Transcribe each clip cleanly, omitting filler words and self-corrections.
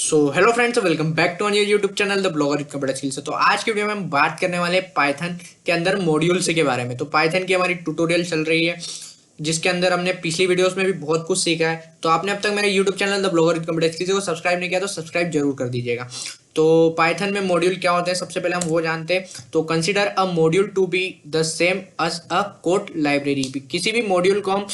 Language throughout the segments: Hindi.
So hello friends, welcome back to our YouTube channel the blogger with computer skills. तो आज की वीडियो में हम बात करने वाले हैं पाइथन के अंदर मॉड्यूल्स के बारे में। तो पाइथन की हमारी ट्यूटोरियल चल रही है जिसके अंदर हमने पिछली वीडियोस में भी बहुत कुछ सीखा है। तो आपने अब तक मेरे YouTube channel the blogger with computer skills को सब्सक्राइब नहीं किया तो सब्सक्राइब जरूर कर दीजिएगा। तो पाइथन में मॉड्यूल क्या होते हैं सबसे पहले हम वो जानते हैं। तो consider a module to be the same as a code library. किसी भी मॉड्यूल को हम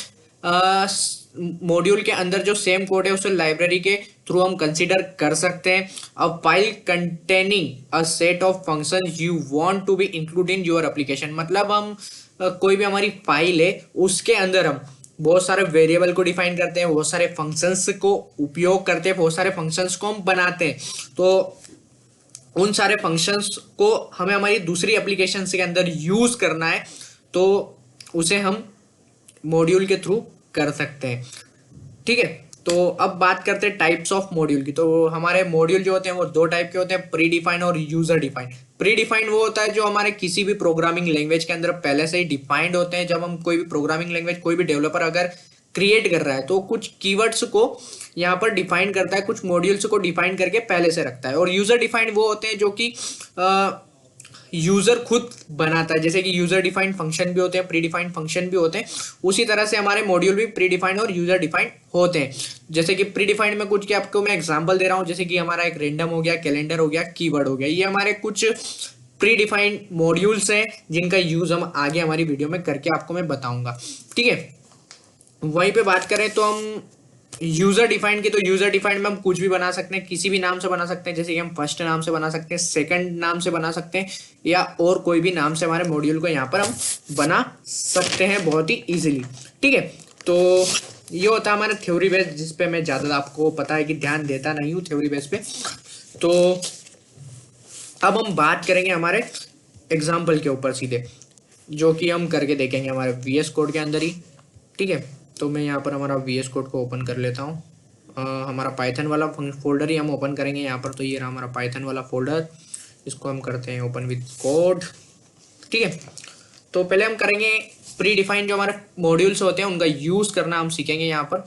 मॉड्यूल के अंदर जो सेम कोड है उसे लाइब्रेरी के थ्रू हम कंसीडर कर सकते हैं। A file containing a set of function you want to be include in your application. मतलब हम कोई भी हमारी फाइल है उसके अंदर हम बहुत सारे वेरिएबल को डिफाइन करते हैं, बहुत सारे फंक्शंस को उपयोग करते हैं, बहुत सारे फंक्शंस को हम बनाते हैं। तो उन सारे फंक्शंस को हमें हमारी दूसरी एप्लीकेशन के अंदर यूज करना है तो उसे हम मॉड्यूल के थ्रू कर सकते हैं। ठीक है, तो अब बात करते हैं टाइप्स ऑफ मॉड्यूल की। तो हमारे मॉड्यूल जो होते हैं वो दो टाइप के होते हैं, प्री डिफाइन और यूजर डिफाइन। प्री डिफाइन वो होता है जो हमारे किसी भी प्रोग्रामिंग लैंग्वेज के अंदर पहले से ही डिफाइंड होते हैं। जब हम कोई भी प्रोग्रामिंग लैंग्वेज, कोई भी डेवलपर अगर क्रिएट कर रहा है तो कुछ कीवर्ड्स को यहाँ पर डिफाइन करता है, कुछ मॉड्यूल्स को डिफाइन करके पहले से रखता है। और यूजर डिफाइंड वो होते हैं जो कि यूजर खुद बनाता है। जैसे कि यूजर डिफाइंड फंक्शन भी होते हैं, प्री डिफाइंड फंक्शन भी होते हैं। उसी तरह से हमारे मॉड्यूल भी प्री डिफाइंड और यूजर डिफाइंड होते हैं। जैसे कि प्री डिफाइंड में कुछ की आपको मैं एग्जांपल दे रहा हूँ, जैसे कि हमारा एक रेंडम हो गया, कैलेंडर हो गया, कीवर्ड हो गया। ये हमारे कुछ प्री डिफाइंड मॉड्यूल्स हैं जिनका यूज हम आगे हमारी वीडियो में करके आपको मैं बताऊंगा। ठीक है, वहीं पे बात करें तो हम यूजर डिफाइंड की, तो यूजर डिफाइंड में हम कुछ भी बना सकते हैं, किसी भी नाम से बना सकते हैं। जैसे कि हम फर्स्ट नाम से बना सकते हैं, सेकंड नाम से बना सकते हैं, या और कोई भी नाम से हमारे मॉड्यूल को यहाँ पर हम बना सकते हैं बहुत ही इजीली। ठीक है, तो ये होता है हमारा थ्योरी बेस, जिसपे मैं ज्यादा आपको पता है कि ध्यान देता नहीं हूँ थ्योरी बेस पे। तो अब हम बात करेंगे हमारे एग्जाम्पल के ऊपर सीधे, जो कि हम करके देखेंगे हमारे VS कोड के अंदर ही। ठीक है, तो मैं यहाँ पर हमारा VS कोड को ओपन कर लेता हूँ। हमारा पाइथन वाला फोल्डर ही हम ओपन करेंगे यहाँ पर। तो ये रहा हमारा पाइथन वाला फोल्डर, इसको हम करते हैं ओपन विद कोड। ठीक है, तो पहले हम करेंगे प्री डिफाइंड जो हमारे मॉड्यूल्स होते हैं उनका यूज करना हम सीखेंगे यहाँ पर।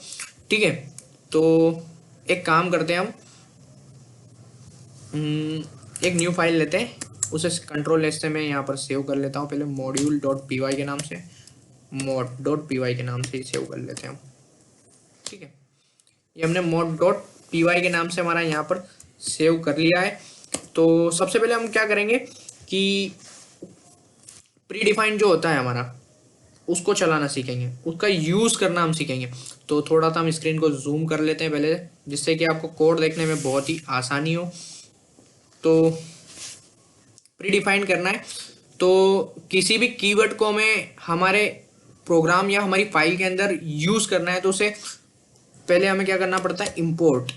ठीक है, तो एक काम करते हैं हम, एक न्यू फाइल लेते हैं, उसे कंट्रोल एस से मैं यहाँ पर सेव कर लेता हूँ। पहले मॉड्यूल डॉट पी वाई के नाम से, mod डॉट पी वाई के नाम से ही सेव कर लेते हैं हम। ठीक है, ये हमने mod डॉट पी वाई के नाम से हमारा यहाँ पर सेव कर लिया है। तो सबसे पहले हम क्या करेंगे कि प्री डिफाइंड जो होता है हमारा उसको चलाना सीखेंगे, उसका यूज करना हम सीखेंगे। तो थोड़ा सा हम स्क्रीन को जूम कर लेते हैं पहले, जिससे कि आपको कोड देखने में बहुत ही आसानी हो। तो प्री डिफाइंड करना है तो किसी भी कीवर्ड को हमें हमारे प्रोग्राम या हमारी फाइल के अंदर यूज करना है तो उसे पहले हमें क्या करना पड़ता है, इंपोर्ट।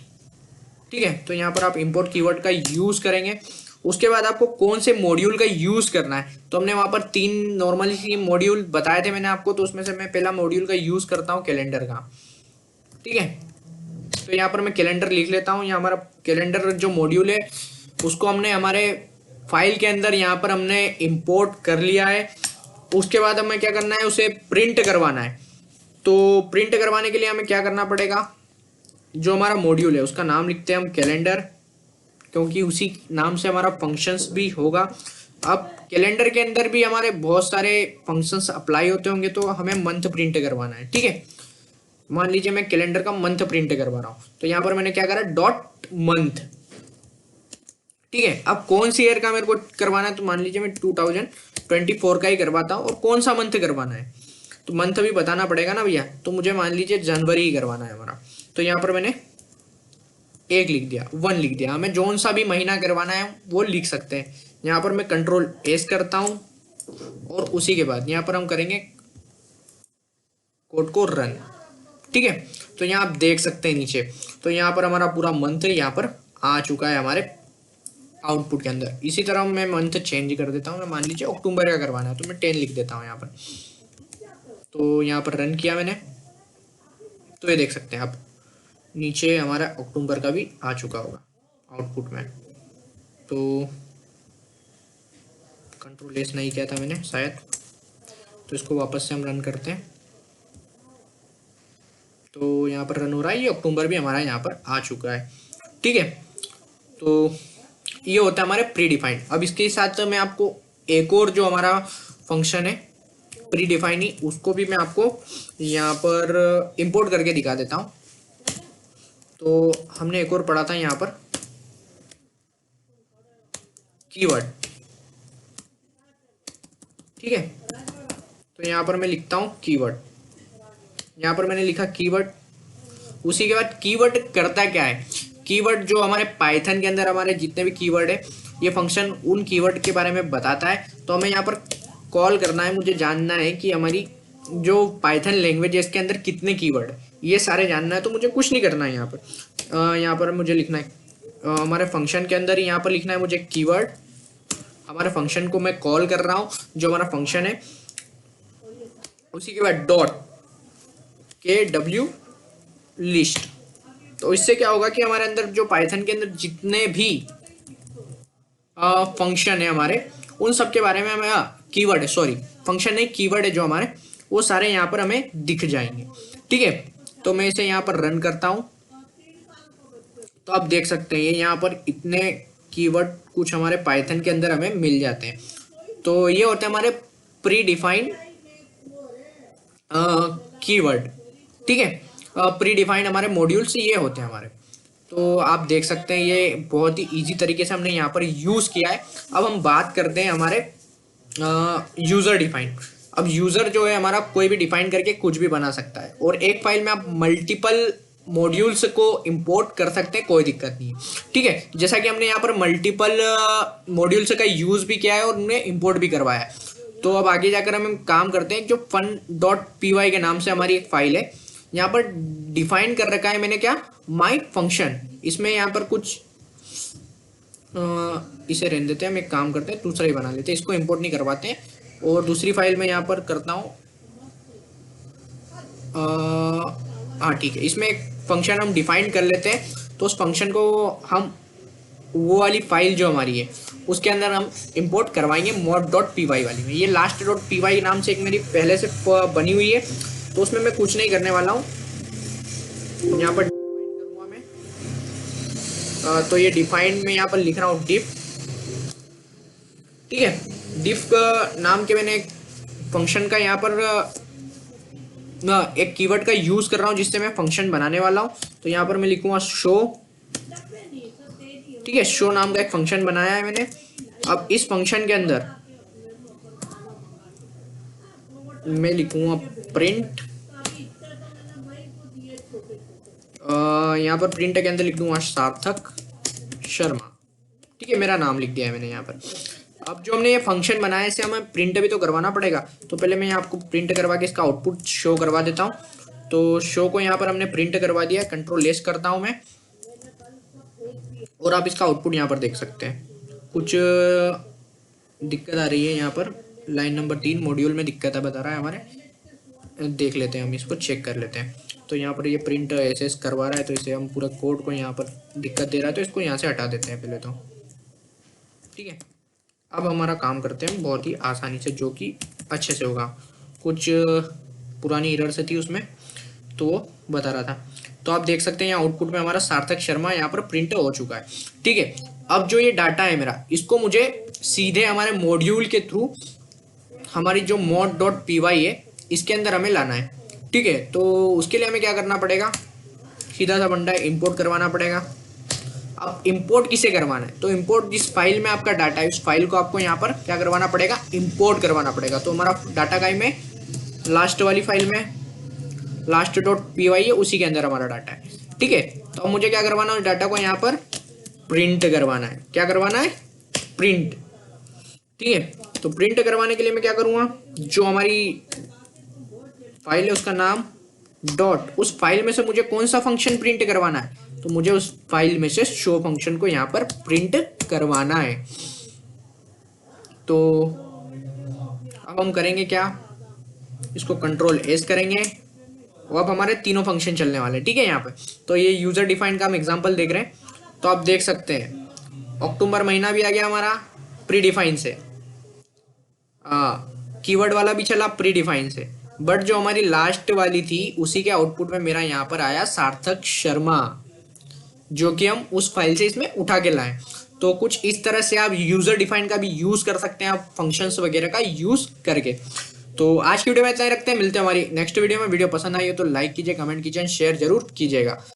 ठीक है, तो यहाँ पर आप इंपोर्ट कीवर्ड का यूज करेंगे। उसके बाद आपको कौन से मॉड्यूल का यूज करना है, तो हमने वहां पर 3 नॉर्मली मॉड्यूल बताए थे मैंने आपको। तो उसमें से मैं पहला मॉड्यूल का यूज करता हूँ कैलेंडर का। ठीक है, तो यहाँ पर मैं कैलेंडर लिख लेता हूँ। यहाँ हमारा कैलेंडर जो मॉड्यूल है उसको हमने हमारे फाइल के अंदर यहाँ पर हमने इंपोर्ट कर लिया है। उसके बाद हमें क्या करना है, उसे प्रिंट करवाना है। तो प्रिंट करवाने के लिए हमें क्या करना पड़ेगा, जो हमारा मॉड्यूल है उसका नाम लिखते हैं हम कैलेंडर, क्योंकि उसी नाम से हमारा फंक्शंस भी होगा। अब कैलेंडर के अंदर भी हमारे बहुत सारे फंक्शंस अप्लाई होते होंगे, तो हमें मंथ प्रिंट करवाना है। ठीक है, मान लीजिए मैं कैलेंडर का मंथ प्रिंट करवा रहा हूँ, तो यहाँ पर मैंने क्या करा, डॉट मंथ। ठीक है, अब कौन सी ईयर का मेरे को करवाना है, तो मान लीजिए मैं 2024 का ही करवाता हूँ। और कौन सा मंथ करवाना है, तो मंथ भी बताना पड़ेगा ना भैया। तो मुझे मान लीजिए जनवरी ही करवाना है हमारा। तो यहाँ पर मैंने 1 लिख दिया, 1 लिख दिया। हमें जोन सा भी महीना करवाना है वो लिख सकते हैं। यहाँ पर मैं कंट्रोल एस करता हूँ और उसी के बाद यहाँ पर हम करेंगे कोड को रन। ठीक है, तो यहाँ आप देख सकते हैं नीचे, तो यहाँ पर हमारा पूरा मंथ यहाँ पर आ चुका है हमारे आउटपुट के अंदर। इसी तरह मैं मंथ चेंज कर देता हूँ। मैं मान लीजिए अक्टूबर का करवाना है तो मैं 10 लिख देता हूँ यहाँ पर। तो यहाँ पर रन किया मैंने, तो ये देख सकते हैं आप नीचे हमारा अक्टूबर का भी आ चुका होगा आउटपुट में। तो कंट्रोल एस नहीं किया था मैंने शायद, तो इसको वापस से हम रन करते हैं। तो यहाँ पर रन हो रहा है, ये अक्टूबर भी हमारा यहाँ पर आ चुका है। ठीक है, तो ये होता है हमारे प्री डिफाइंड। अब इसके साथ मैं आपको एक और जो हमारा फंक्शन है प्री डिफाइन ही, उसको भी मैं आपको यहाँ पर इंपोर्ट करके दिखा देता हूँ। तो हमने एक और पढ़ा था यहाँ पर कीवर्ड, ठीक है। तो यहाँ पर मैं लिखता हूँ कीवर्ड, यहाँ पर मैंने लिखा कीवर्ड। उसी के बाद कीवर्ड करता क्या है, कीवर्ड जो हमारे पाइथन के अंदर हमारे जितने भी कीवर्ड है, ये फंक्शन उन कीवर्ड के बारे में बताता है। तो हमें यहाँ पर कॉल करना है, मुझे जानना है कि हमारी जो पाइथन लैंग्वेज है इसके अंदर कितने कीवर्ड है, ये सारे जानना है। तो मुझे कुछ नहीं करना है यहाँ पर मुझे लिखना है हमारे फंक्शन के अंदर ही, यहाँ पर लिखना है मुझे कीवर्ड। हमारे फंक्शन को मैं कॉल कर रहा हूँ, जो हमारा फंक्शन है, उसी के बाद डॉट KW लिस्ट। तो इससे क्या होगा कि हमारे अंदर जो पाइथन के अंदर जितने भी फंक्शन है हमारे, उन सब के बारे में हमें कीवर्ड है, सॉरी फंक्शन नहीं कीवर्ड है जो हमारे, वो सारे यहाँ पर हमें दिख जाएंगे, ठीक है। तो मैं इसे यहाँ पर रन करता हूँ, तो आप देख सकते हैं यहाँ पर इतने कीवर्ड कुछ हमारे पाइथन के अंदर हमें मिल जाते हैं। तो ये होते हैं हमारे प्री डिफाइंड कीवर्ड, ठीक है। प्री डिफाइंड हमारे मॉड्यूल्स ये होते हैं हमारे। तो आप देख सकते हैं ये बहुत ही इजी तरीके से हमने यहाँ पर यूज किया है। अब हम बात करते हैं हमारे यूजर डिफाइंड। अब यूजर जो है हमारा कोई भी डिफाइन करके कुछ भी बना सकता है, और एक फाइल में आप मल्टीपल मॉड्यूल्स को इंपोर्ट कर सकते हैं, कोई दिक्कत नहीं है, ठीक है। जैसा कि हमने यहाँ पर मल्टीपल मॉड्यूल्स का यूज भी किया है और उन्हें इंपोर्ट भी करवाया है। तो अब आगे जाकर हम काम करते हैं, जो fun.py के नाम से हमारी एक फाइल है, यहाँ पर डिफाइन कर रखा है मैंने क्या, माई फंक्शन। इसमें यहाँ पर कुछ इसे रहने देते हैं, हम एक काम करते हैं दूसरा ही बना लेते हैं, इसको इंपोर्ट नहीं करवाते हैं। और दूसरी फाइल में यहाँ पर करता हूँ, हाँ ठीक है, इसमें एक फंक्शन हम डिफाइन कर लेते हैं। तो उस फंक्शन को हम वो वाली फाइल जो हमारी है उसके अंदर हम इंपोर्ट करवाएंगे mod.py वाली में। ये last.py नाम से एक मेरी पहले से बनी हुई है, तो उसमें मैं कुछ नहीं करने वाला हूँ। यहाँ पर डिफाइन करूँगा मैं, तो ये डिफाइन में यहाँ पर लिख रहा हूँ डिफ, ठीक है। डिफ का नाम के मैंने एक फंक्शन का यहाँ पर एक कीवर्ड का यूज कर रहा हूँ जिससे मैं फंक्शन बनाने वाला हूँ। तो यहाँ पर मैं लिखूंगा शो, ठीक है। शो नाम का एक फंक्शन बनाया है मैंने। अब इस फंक्शन के अंदर मैं लिखूंगा प्रिंट, यहाँ पर प्रिंट के अंदर लिख दूंगा सार्थक शर्मा, ठीक है। मेरा नाम लिख दिया है मैंने यहाँ पर। अब जो हमने ये फंक्शन बनाया है इसे हमें प्रिंट भी तो करवाना पड़ेगा। तो पहले मैं आपको प्रिंट करवा के इसका आउटपुट शो करवा देता हूँ। तो शो को यहाँ पर हमने प्रिंट करवा दिया, कंट्रोल लेस करता हूँ मैं, और आप इसका आउटपुट यहाँ पर देख सकते हैं। कुछ दिक्कत आ रही है यहाँ पर, लाइन नंबर 3 मॉड्यूल में दिक्कत है बता रहा है हमारे। देख लेते हैं, हम इसको चेक कर लेते हैं। तो यहाँ पर ये प्रिंट एसएस करवा रहा है, तो इसे हम पूरा कोड को यहाँ पर दिक्कत दे रहा है, तो इसको यहाँ से हटा देते हैं पहले तो, ठीक है। अब हमारा काम करते हैं बहुत ही आसानी से, जो कि अच्छे से होगा। कुछ पुरानी एरर से थी उसमें, तो वो बता रहा था। तो आप देख सकते हैं यहाँ आउटपुट में हमारा सार्थक शर्मा यहाँ पर प्रिंट हो चुका है, ठीक है। अब जो ये डाटा है मेरा, इसको मुझे सीधे हमारे मॉड्यूल के थ्रू हमारी जो mod.py है इसके अंदर हमें लाना है, ठीक है। तो उसके लिए हमें क्या करना पड़ेगा, सीधा सा बंदा इम्पोर्ट करवाना पड़ेगा। अब इंपोर्ट किसे करवाना है, तो इंपोर्ट जिस फाइल में आपका डाटा है उस फाइल को आपको यहाँ पर क्या करवाना पड़ेगा, इंपोर्ट करवाना पड़ेगा। तो हमारा डाटा का में लास्ट वाली फाइल में last.py है, उसी के अंदर हमारा डाटा है, ठीक है। तो अब मुझे क्या करवाना है, डाटा को यहाँ पर प्रिंट करवाना है। क्या करवाना है, प्रिंट, ठीक है। तो प्रिंट करवाने के लिए मैं क्या करूँगा, जो हमारी फाइल है उसका नाम डॉट, उस फाइल में से मुझे कौन सा फंक्शन प्रिंट करवाना है, तो मुझे उस फाइल में से शो फंक्शन को यहाँ पर प्रिंट करवाना है। तो अब हम करेंगे क्या, इसको कंट्रोल एस करेंगे, और अब हमारे तीनों फंक्शन चलने वाले हैं, ठीक है। यहाँ पे तो ये यूजर डिफाइंड का हम एग्जांपल देख रहे हैं। तो आप देख सकते हैं अक्टूबर महीना भी आ गया हमारा प्री डिफाइन से, कीवर्ड वाला भी चला प्री डिफाइन से, बट जो हमारी लास्ट वाली थी उसी के आउटपुट में मेरा यहाँ पर आया सार्थक शर्मा, जो कि हम उस फाइल से इसमें उठा के लाएं। तो कुछ इस तरह से आप यूजर डिफाइन का भी यूज कर सकते हैं, आप फंक्शंस वगैरह का यूज करके। तो आज की वीडियो में इतना ही रखते हैं, मिलते हैं हमारी नेक्स्ट वीडियो में। वीडियो पसंद आई हो तो लाइक कीजिए, कमेंट कीजिए, शेयर जरूर कीजिएगा।